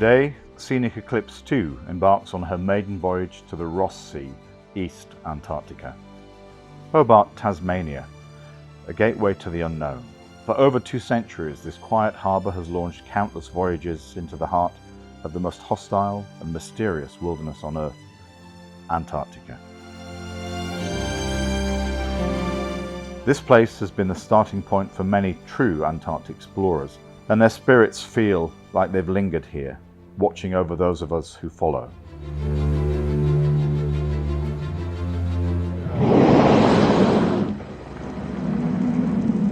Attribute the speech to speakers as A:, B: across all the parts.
A: Today, Scenic Eclipse II embarks on her maiden voyage to the Ross Sea, East Antarctica. Hobart, Tasmania, a gateway to the unknown. For over 2 centuries, this quiet harbour has launched countless voyages into the heart of the most hostile and mysterious wilderness on Earth, Antarctica. This place has been the starting point for many true Antarctic explorers, and their spirits feel like they've lingered here, watching over those of us who follow.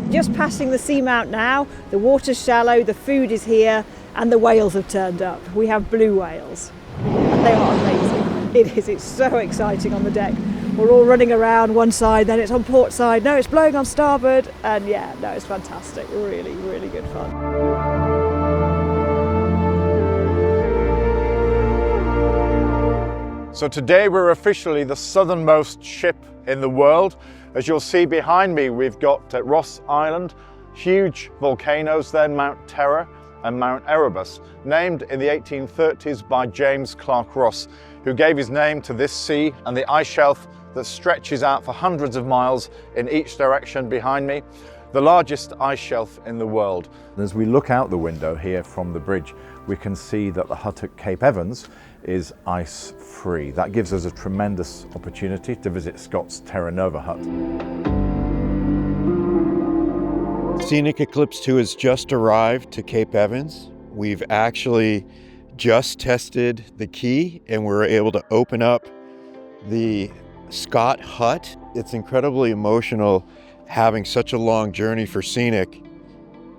B: Just passing the seamount now, the water's shallow, the food is here, and the whales have turned up. We have blue whales, and they are amazing. It is, it's so exciting on the deck. We're all running around one side, then it's on port side, no, it's blowing on starboard, and yeah, no, it's fantastic. Really, really good fun.
C: So today we're officially the southernmost ship in the world. As you'll see behind me, we've got Ross Island, huge volcanoes there, Mount Terra and Mount Erebus, named in the 1830s by James Clark Ross, who gave his name to this sea and the ice shelf that stretches out for hundreds of miles in each direction behind me, the largest ice shelf in the world.
A: As we look out the window here from the bridge, we can see that the hut at Cape Evans is ice-free. That gives us a tremendous opportunity to visit Scott's Terra Nova hut.
D: Scenic Eclipse II has just arrived to Cape Evans. We've actually just tested the key and we're able to open up the Scott hut. It's incredibly emotional having such a long journey for Scenic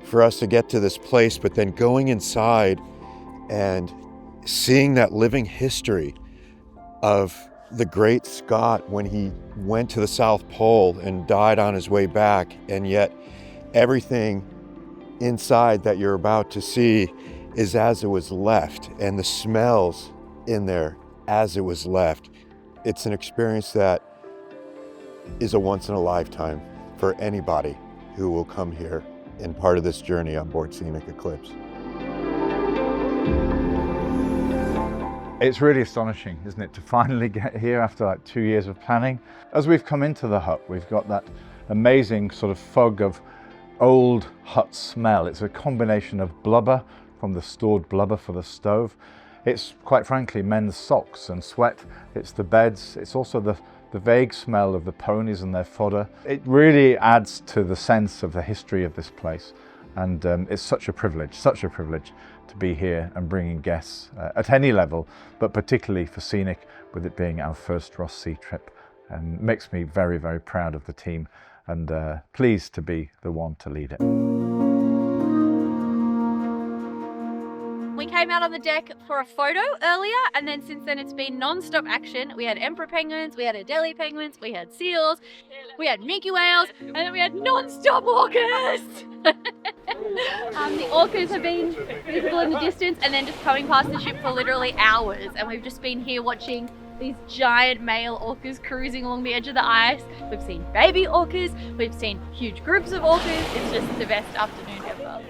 D: for us to get to this place, but then going inside and seeing that living history of the great Scott when he went to the South Pole and died on his way back, and yet everything inside that you're about to see is as it was left, and the smells in there as it was left. It's an experience that is a once in a lifetime for anybody who will come here and part of this journey on board Scenic Eclipse.
A: It's really astonishing, isn't it, to finally get here after like 2 years of planning. As we've come into the hut, we've got that amazing sort of fog of old hut smell. It's a combination of blubber from the stored blubber for the stove. It's quite frankly men's socks and sweat. It's the beds. It's also the vague smell of the ponies and their fodder. It really adds to the sense of the history of this place. And it's such a privilege to be here and bringing guests at any level, but particularly for Scenic, with it being our first Ross Sea trip. And makes me very, very proud of the team and pleased to be the one to lead it.
E: We came out on the deck for a photo earlier, and then since then it's been non-stop action. We had emperor penguins, we had Adelie penguins, we had seals, we had minke whales, and then we had non-stop orcas! The orcas have been visible in the distance and then just coming past the ship for literally hours, and we've just been here watching these giant male orcas cruising along the edge of the ice. We've seen baby orcas, we've seen huge groups of orcas. It's just the best afternoon ever.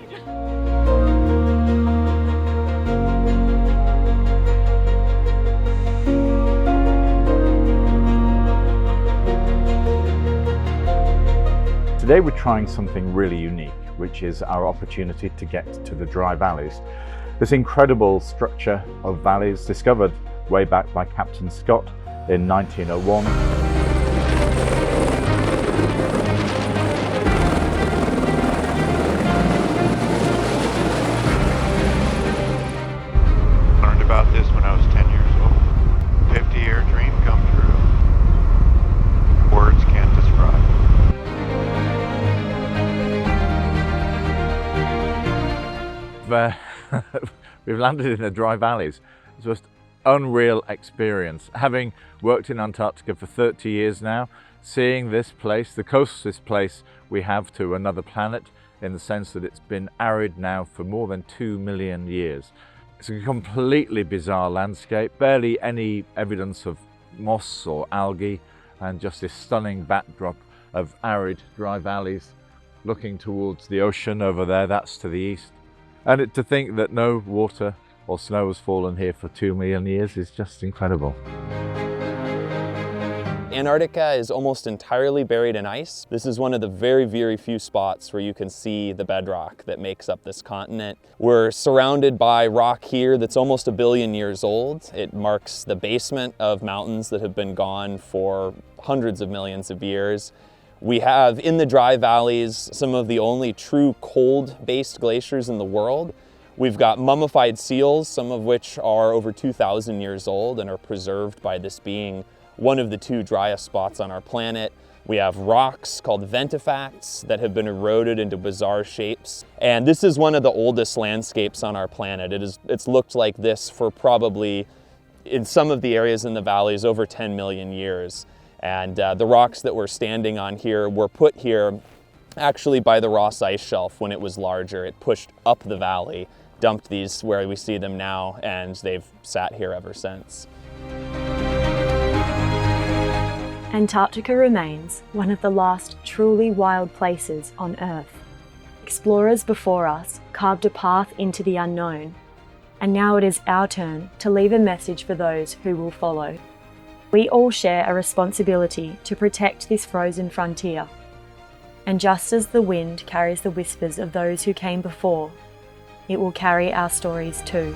A: Today we're trying something really unique, which is our opportunity to get to the dry valleys. This incredible structure of valleys discovered way back by Captain Scott in 1901.
D: Learned about this when I was 10 years old. 50-year dream come true. Words can't describe.
A: We've landed in the dry valleys. It's just unreal experience. Having worked in Antarctica for 30 years now, seeing this place, the closest place we have to another planet, in the sense that it's been arid now for more than 2 million years. It's a completely bizarre landscape, barely any evidence of moss or algae, and just this stunning backdrop of arid dry valleys looking towards the ocean over there. That's to the east. And to think that no water or snow has fallen here for 2 million years is just incredible.
F: Antarctica is almost entirely buried in ice. This is one of the very, very few spots where you can see the bedrock that makes up this continent. We're surrounded by rock here that's almost 1 billion years old. It marks the basement of mountains that have been gone for hundreds of millions of years. We have in the dry valleys some of the only true cold-based glaciers in the world. We've got mummified seals, some of which are over 2,000 years old and are preserved by this being one of the 2 driest spots on our planet. We have rocks called ventifacts that have been eroded into bizarre shapes. And this is one of the oldest landscapes on our planet. It's looked like this for probably, in some of the areas in the valleys, over 10 million years. And the rocks that we're standing on here were put here actually by the Ross Ice Shelf when it was larger. It pushed up the valley, dumped these where we see them now, and they've sat here ever since.
G: Antarctica remains one of the last truly wild places on Earth. Explorers before us carved a path into the unknown, and now it is our turn to leave a message for those who will follow. We all share a responsibility to protect this frozen frontier, and just as the wind carries the whispers of those who came before, it will carry our stories too.